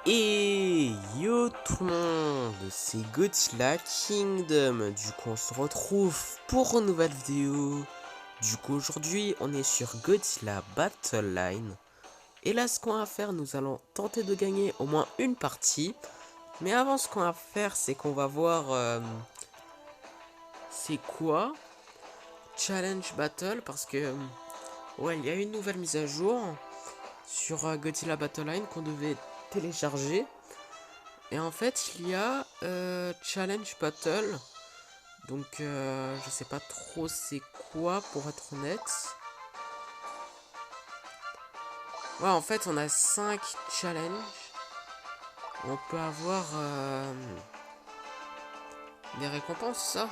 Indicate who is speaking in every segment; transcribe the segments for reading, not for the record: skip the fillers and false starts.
Speaker 1: Et yo tout le monde, c'est Godzilla Kingdom. Du coup on se retrouve pour une nouvelle vidéo. Du coup aujourd'hui on est sur Godzilla Battle Line. Et là ce qu'on va faire, nous allons tenter de gagner au moins une partie. Mais avant ce qu'on va faire, c'est qu'on va voir c'est quoi Challenge Battle. Parce que ouais, il y a une nouvelle mise à jour sur Godzilla Battle Line qu'on devait télécharger. Et en fait, il y a Challenge Battle. Donc, je sais pas trop c'est quoi pour être honnête. Ouais, en fait, on a 5 challenges. On peut avoir des récompenses, ça.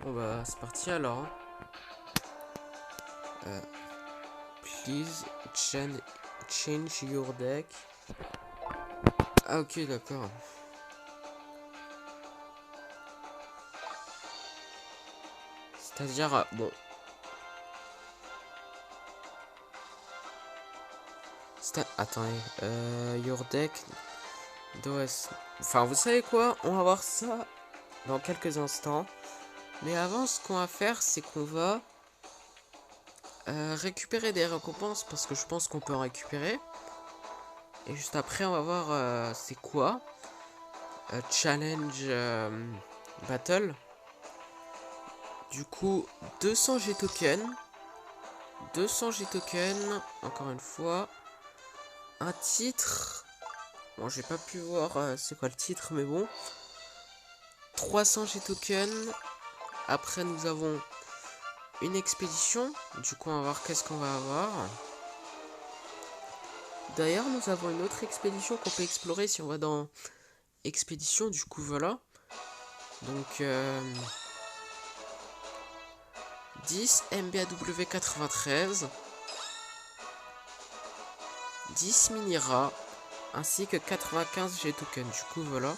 Speaker 1: Bon, bah, c'est parti alors. Please change your deck. Ah, ok, d'accord. C'est-à-dire, bon. Attendez, your deck does. Enfin, vous savez quoi? On va voir ça dans quelques instants. Mais avant, ce qu'on va faire, c'est qu'on va récupérer des récompenses parce que je pense qu'on peut en récupérer. Et juste après, on va voir c'est quoi Challenge Battle. Du coup, 200 G tokens. 200 G tokens, encore une fois. Un titre. Bon, j'ai pas pu voir c'est quoi le titre, mais bon. 300 G tokens. Après, nous avons une expédition. Du coup, on va voir qu'est-ce qu'on va avoir. D'ailleurs, nous avons une autre expédition qu'on peut explorer si on va dans expédition. Du coup, voilà. Donc, 10 MBAW 93, 10 Minira, ainsi que 95 G tokens. Du coup, voilà.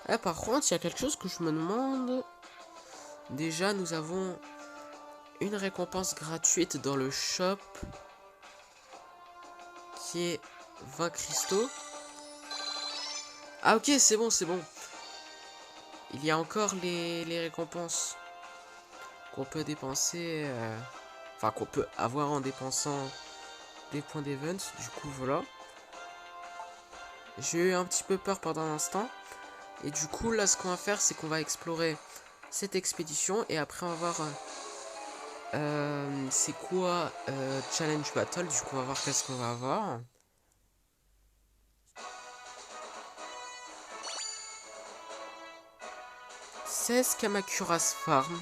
Speaker 1: Ah, par contre, il y a quelque chose que je me demande. Déjà, nous avons une récompense gratuite dans le shop qui est 20 cristaux. Ah, ok, c'est bon, c'est bon. Il y a encore les récompenses qu'on peut dépenser. Enfin, qu'on peut avoir en dépensant des points d'event. Du coup, voilà. J'ai eu un petit peu peur pendant un instant. Et du coup, là, ce qu'on va faire, c'est qu'on va explorer cette expédition. Et après, on va voir c'est quoi Challenge Battle. Du coup, on va voir qu'est-ce qu'on va avoir. « 16 Kamakuras Farm.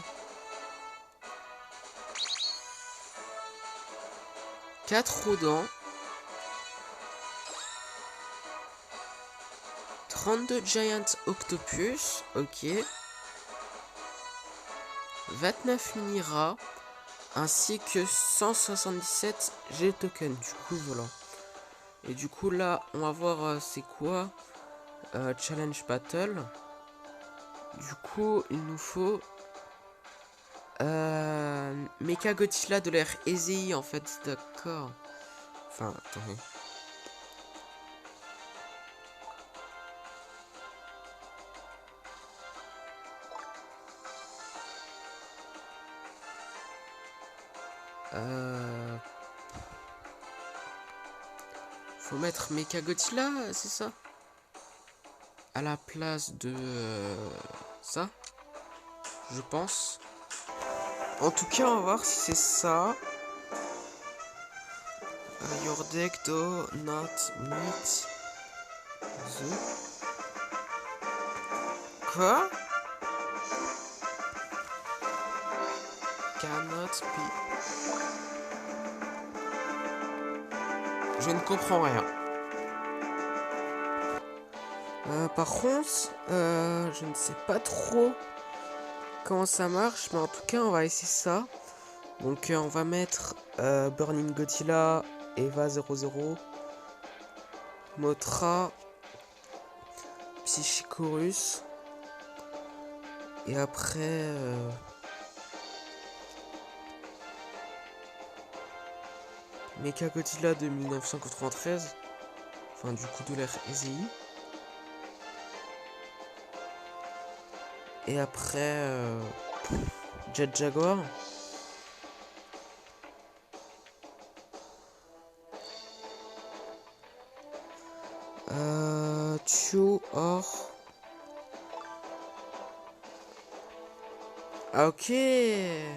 Speaker 1: 4 Rodents. 32 Giant Octopus. Ok. 29 Minira. Ainsi que 177 G tokens. Du coup, voilà. Et du coup, là, on va voir c'est quoi Challenge Battle. Du coup, il nous faut Mecha Godzilla de l'ère EZI en fait, d'accord. Enfin, attendez. Faut mettre Mecha Godzilla, c'est ça? À la place de ça, je pense. En tout cas, on va voir si c'est ça. Your deck do not meet the... Quoi? Cannot be... Je ne comprends rien. Par contre, je ne sais pas trop comment ça marche, mais en tout cas, on va essayer ça. Donc, on va mettre Burning Godzilla, Eva 00, Mothra, Psychicorus, et après... Mechagodzilla de 1993. Enfin, du coup, de l'ère EZI. Et après, Jet Jaguar. Tio or. Ah, ok. Je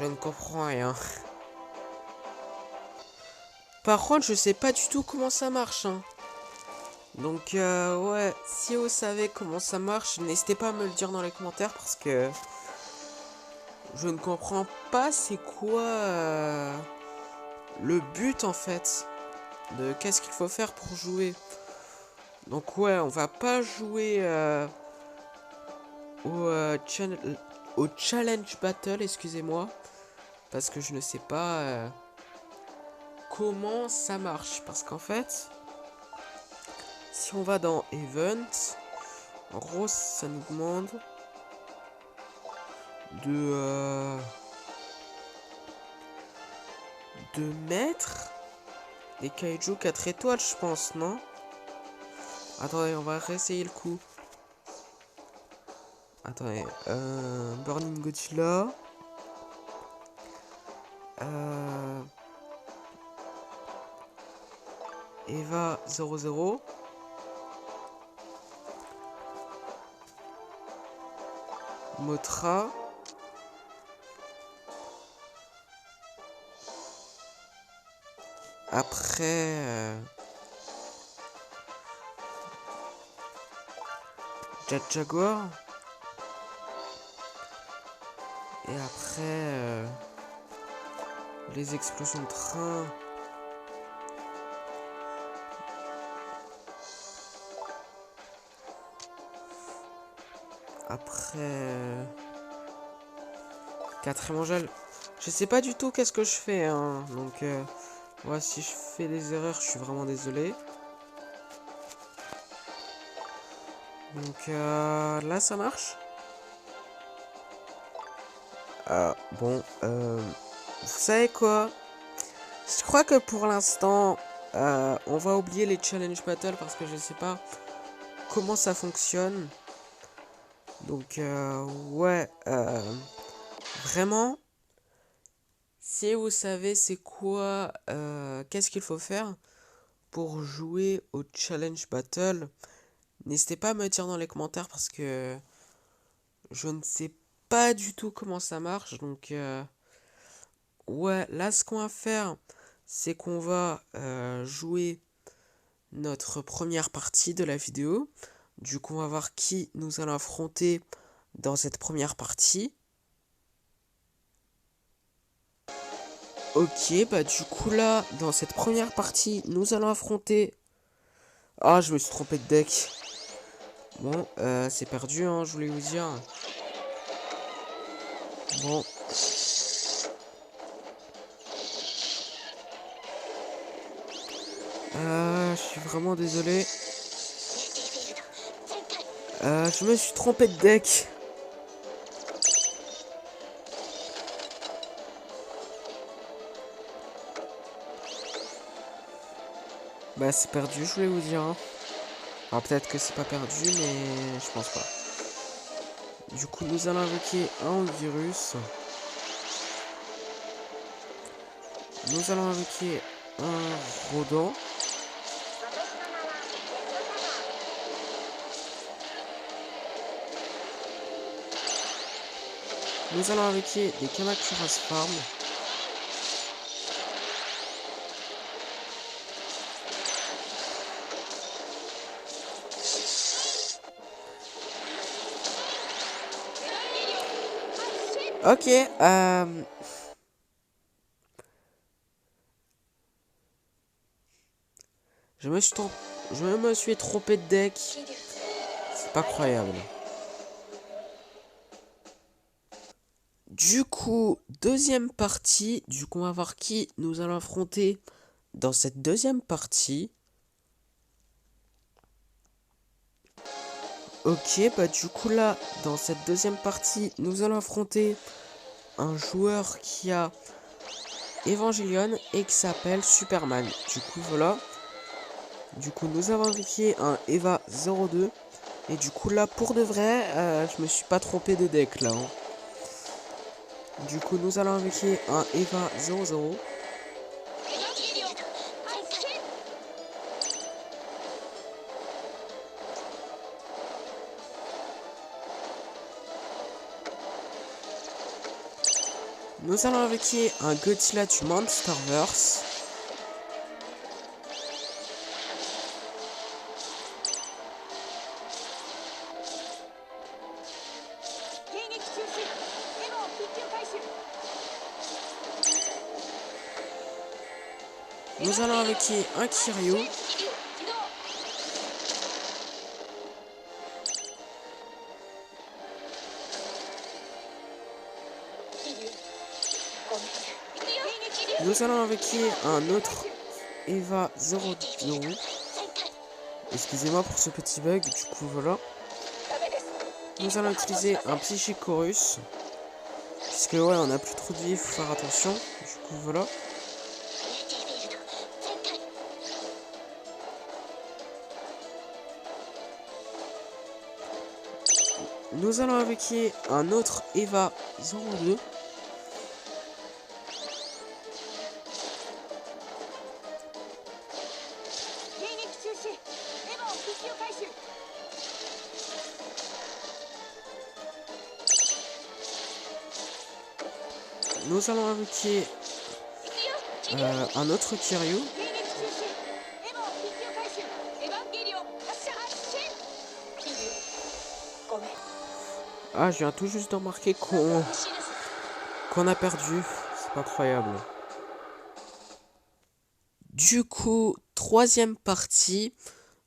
Speaker 1: ne comprends rien. Par contre, je sais pas du tout comment ça marche. Hein. Donc, ouais, si vous savez comment ça marche, n'hésitez pas à me le dire dans les commentaires parce que je ne comprends pas c'est quoi le but en fait de qu'est-ce qu'il faut faire pour jouer. Donc, ouais, on va pas jouer au challenge battle, excusez-moi, parce que je ne sais pas comment ça marche. Parce qu'en fait, si on va dans Event, en gros, ça nous demande de mettre des kaiju 4 étoiles, je pense, non? Attendez, on va réessayer le coup. Attendez, Burning Godzilla. Eva 00. Motra. Après, Jet Jaguar. Et après, les explosions de train. Après, quatrième angel. Je sais pas du tout qu'est-ce que je fais, hein. Donc, ouais, si je fais des erreurs, je suis vraiment désolé. Donc, là, ça marche. Bon, vous savez quoi? Je crois que pour l'instant, on va oublier les challenge battle parce que je sais pas comment ça fonctionne. Donc, ouais, vraiment, si vous savez c'est quoi, qu'est-ce qu'il faut faire pour jouer au challenge battle, n'hésitez pas à me dire dans les commentaires parce que je ne sais pas du tout comment ça marche. Donc, ouais, là, ce qu'on va faire, c'est qu'on va jouer notre première partie de la vidéo. Du coup, on va voir qui nous allons affronter dans cette première partie. Ok, bah du coup là, dans cette première partie, nous allons affronter... Ah, je me suis trompé de deck. Bon, c'est perdu, hein, je voulais vous dire. Bon. Je suis vraiment désolé. Je me suis trompé de deck. Bah c'est perdu, je voulais vous dire. Hein. Alors peut-être que c'est pas perdu, mais je pense pas. Du coup, nous allons invoquer un virus. Nous allons invoquer un rodent. Nous allons invoquer des Kamacuras Farm. Ok, je me suis trompé de deck. C'est pas croyable. Du coup, deuxième partie. Du coup, on va voir qui nous allons affronter dans cette deuxième partie. Ok, bah du coup là, dans cette deuxième partie, nous allons affronter un joueur qui a Evangelion et qui s'appelle Superman. Du coup, voilà. Du coup, nous avons invoqué un Eva 02. Et du coup, là, pour de vrai, je me suis pas trompé de deck, là. Hein. Du coup, nous allons invoquer un Eva 00. Nous allons invoquer un Godzilla du Monsterverse. Nous allons invoquer un Kiryu. Nous allons invoquer un autre Eva 00. Excusez-moi pour ce petit bug, du coup voilà. Nous allons utiliser un Psychicorus. Puisque ouais, on a plus trop de vie, faut faire attention. Du coup voilà. Nous allons invoquer un autre Eva 02. Nous allons invoquer un autre Kiryu. Ah, je viens tout juste de remarquer qu'on a perdu. C'est incroyable. Du coup, troisième partie.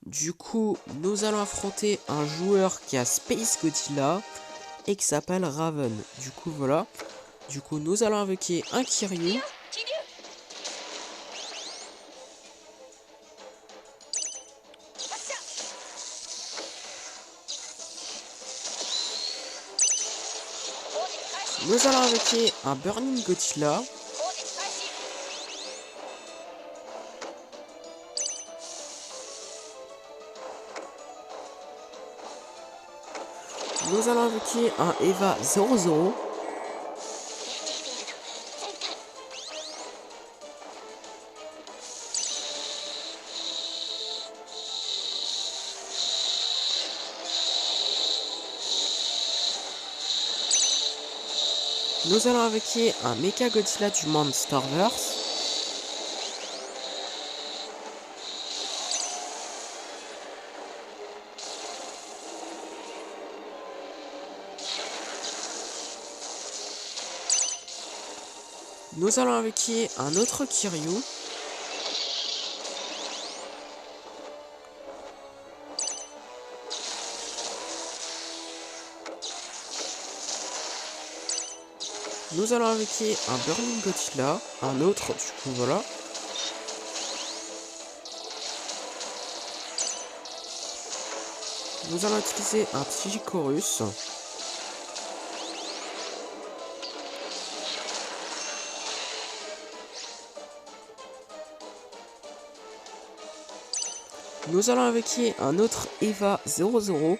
Speaker 1: Du coup, nous allons affronter un joueur qui a Space Godzilla et qui s'appelle Raven. Du coup, voilà. Du coup, nous allons invoquer un Kiryu. Nous allons invoquer un Burning Godzilla. Nous allons invoquer un Eva 00. Nous allons invoquer un Mecha Godzilla du Monsterverse. Nous allons invoquer un autre Kiryu. Nous allons invoquer un Burning Godzilla, un autre, du coup voilà. Nous allons utiliser un Psychicorus. Nous allons invoquer un autre Eva 00.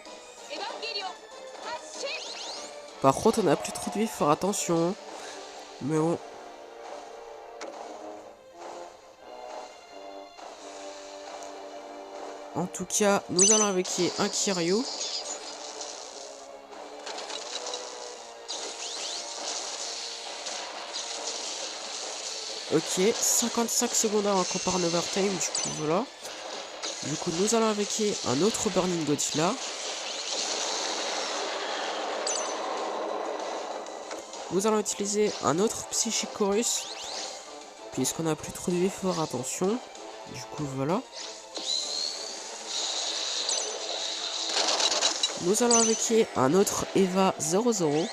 Speaker 1: Par contre, on n'a plus trop de vie, faut faire attention. Hein. Mais bon. En tout cas, nous allons invoquer un Kiryu. Ok, 55 secondes avant qu'on part en overtime, du coup voilà. Du coup, nous allons invoquer un autre Burning Godzilla. Nous allons utiliser un autre Psychicorus. Puisqu'on n'a plus trop de vie, faut faire attention. Du coup, voilà. Nous allons invoquer un autre Eva 00.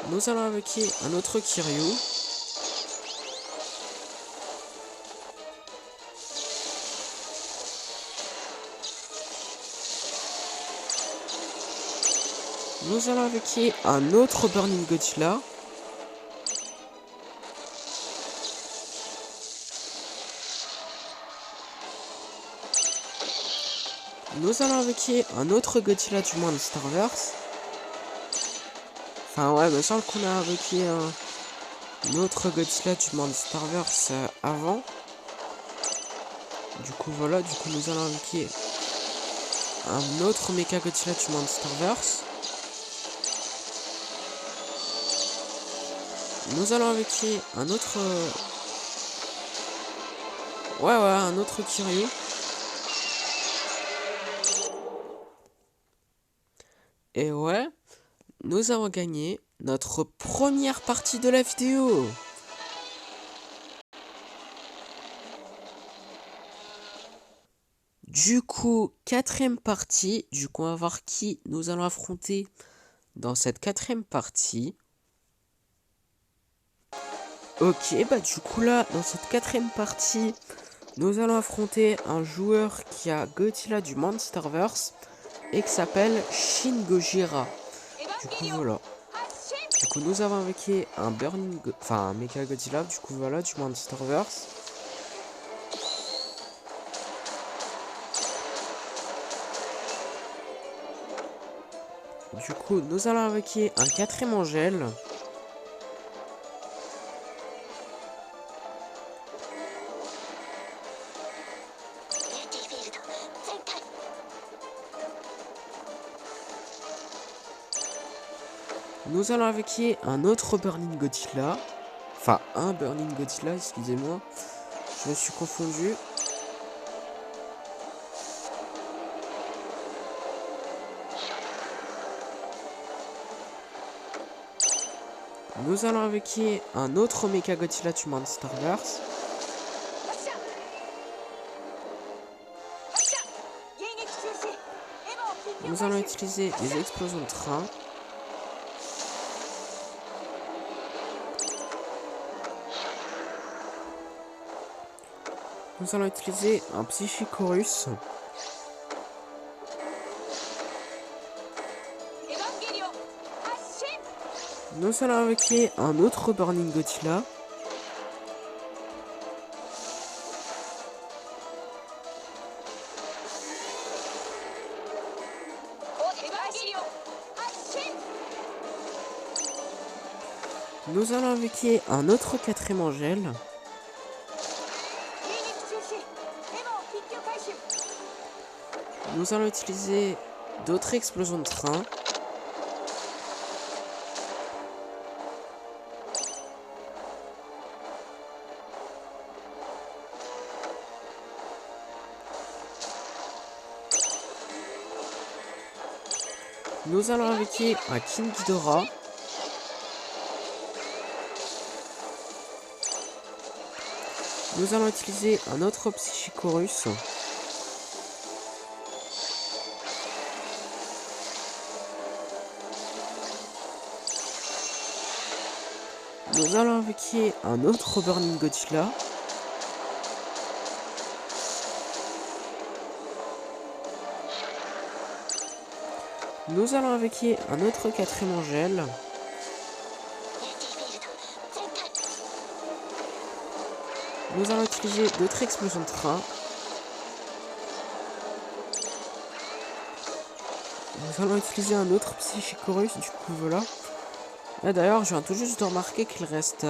Speaker 1: Nous allons invoquer un autre Kiryu. Nous allons invoquer un autre Burning Godzilla. Nous allons invoquer un autre Godzilla du Monsterverse. Enfin ouais, il me semble qu'on a invoqué un autre Godzilla du Monsterverse avant. Du coup voilà, nous allons invoquer un autre Mecha Godzilla du Monsterverse. Nous allons invoquer un autre... Ouais, un autre Kiryu. Et ouais, nous avons gagné notre première partie de la vidéo. Du coup, quatrième partie. Du coup, on va voir qui nous allons affronter dans cette quatrième partie. Ok, bah du coup là, dans cette quatrième partie, nous allons affronter un joueur qui a Godzilla du Monsterverse et qui s'appelle Shin Gojira. Du coup voilà. Du coup nous avons invoqué un un Mecha Godzilla, du coup voilà, du Monsterverse. Du coup nous allons invoquer un quatrième Angèle. Nous allons invoquer un autre Burning Godzilla. Enfin, un Burning Godzilla, excusez-moi. Je me suis confondu. Nous allons invoquer un autre Mecha Godzilla du Monsterverse. Nous allons utiliser les explosions de train. Nous allons utiliser un Psychicorus. Nous allons invoquer un autre Burning Godzilla. Nous allons invoquer un autre quatrième Angèle. Nous allons utiliser d'autres explosions de train. Nous allons invoquer un King Ghidorah. Nous allons utiliser un autre Psychicorus. Nous allons invoquer un autre Burning Godzilla. Nous allons invoquer un autre quatrième Angèle. Nous allons utiliser d'autres explosions de train. Nous allons utiliser un autre Psychicorus, du coup voilà. Là d'ailleurs, je viens tout juste de remarquer qu'il reste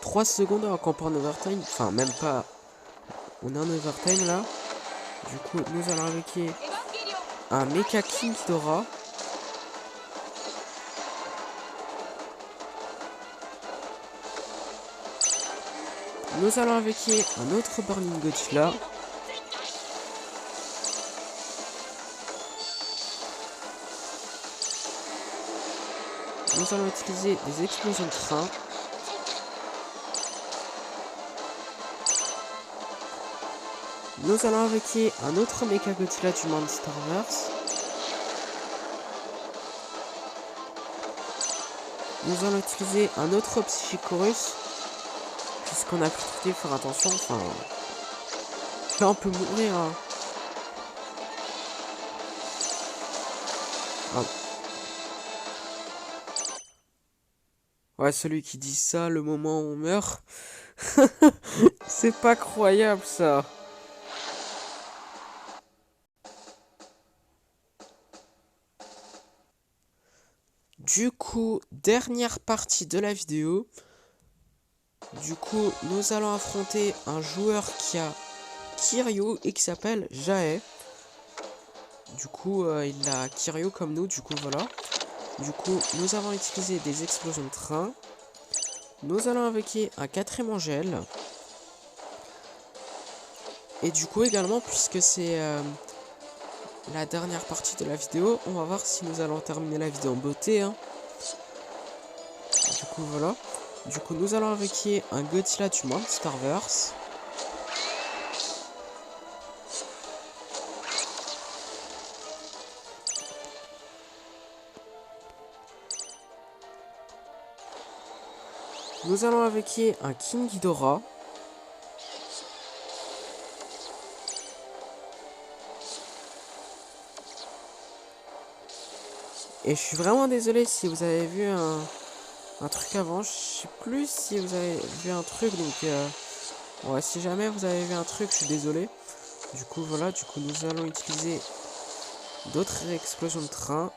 Speaker 1: 3 secondes avant qu'on part en overtime. Enfin, même pas. On est en overtime là. Du coup, nous allons invoquer un Mecha King Ghidorah. Nous allons invoquer un autre Burning Godzilla. Nous allons utiliser des explosions de train. Nous allons invoquer un autre Mecha Godzilla du Monsterverse. Nous allons utiliser un autre Psychicorus. Puisqu'on a pu faire attention, enfin... Là on peut mourir, hein. Ah. Ouais, celui qui dit ça, le moment où on meurt. C'est pas croyable, ça. Du coup, dernière partie de la vidéo. Du coup, nous allons affronter un joueur qui a Kiryu et qui s'appelle Jae. Du coup, il a Kiryu comme nous, du coup, voilà. Du coup, nous allons utiliser des explosions de train. Nous allons invoquer un 4ème Angel. Et du coup, également, puisque c'est la dernière partie de la vidéo, on va voir si nous allons terminer la vidéo en beauté. Hein. Du coup, voilà. Du coup, nous allons invoquer un Godzilla du Monsterverse. Nous allons invoquer un King Ghidorah. Et je suis vraiment désolé si vous avez vu un truc avant. Je sais plus si vous avez vu un truc. Donc, ouais, si jamais vous avez vu un truc, je suis désolé. Du coup, voilà. Du coup, nous allons utiliser d'autres explosions de train.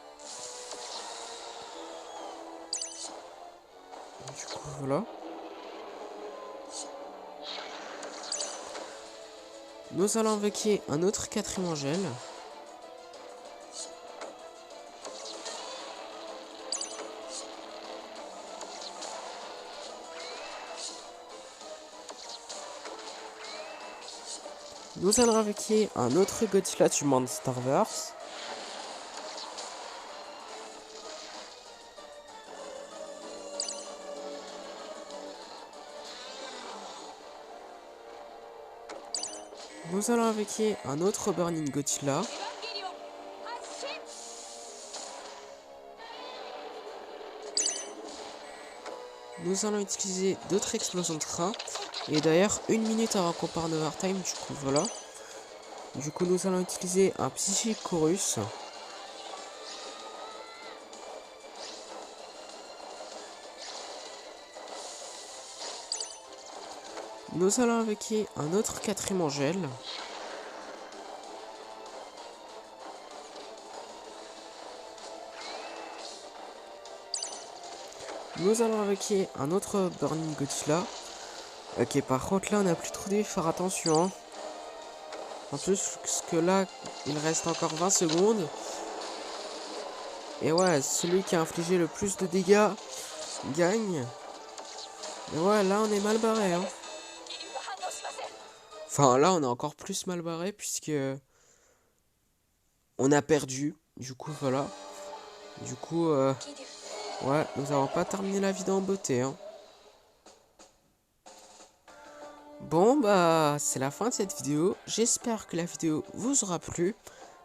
Speaker 1: Du coup, voilà. Nous allons invoquer un autre 4ème Angel. Nous allons invoquer un autre Godzilla du Monsterverse. Nous allons invoquer un autre Burning Godzilla. Nous allons utiliser d'autres explosions de train. Et d'ailleurs, 1 minute avant qu'on part en overtime, du coup, voilà. Du coup, nous allons utiliser un Psychic Chorus. Nous allons invoquer un autre 4ème Angel. Nous allons invoquer un autre Burning Godzilla. Ok, par contre, là, on n'a plus trop de faire attention. Hein. En plus, parce que là, il reste encore 20 secondes. Et ouais, celui qui a infligé le plus de dégâts gagne. Et ouais, là, on est mal barré. Hein. Enfin, là, on est encore plus mal barré puisque on a perdu. Du coup, voilà. Du coup, ouais, nous n'avons pas terminé la vidéo en beauté. Hein. Bon, bah, c'est la fin de cette vidéo. J'espère que la vidéo vous aura plu.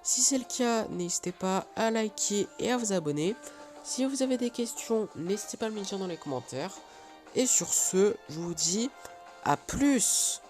Speaker 1: Si c'est le cas, n'hésitez pas à liker et à vous abonner. Si vous avez des questions, n'hésitez pas à me le dire dans les commentaires. Et sur ce, je vous dis à plus.